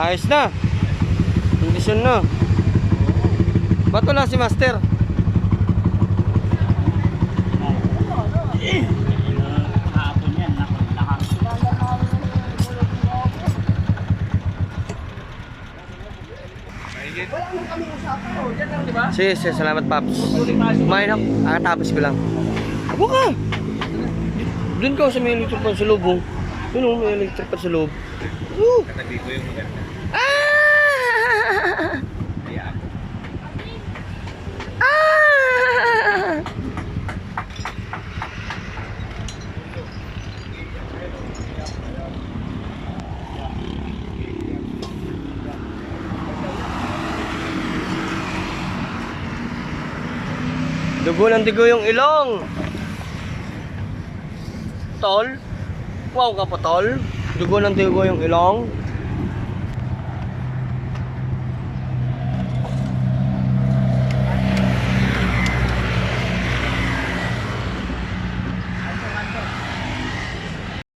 Ayos na. Kondisyon na. Ba't wala si Master? Hapon yan, Sige, salamat Paps. Kumain ako. Tapos ko lang. Abo ka! Doon ka sa may electric pan sa loob. Doon o, may electric pan sa loob. Katabi ko yung maganda. Ah! Kaya ako. Ah! Dugo ng dugo yung ilong. Tol? Wow ka po, tol. Dugo ng dugo yung ilong.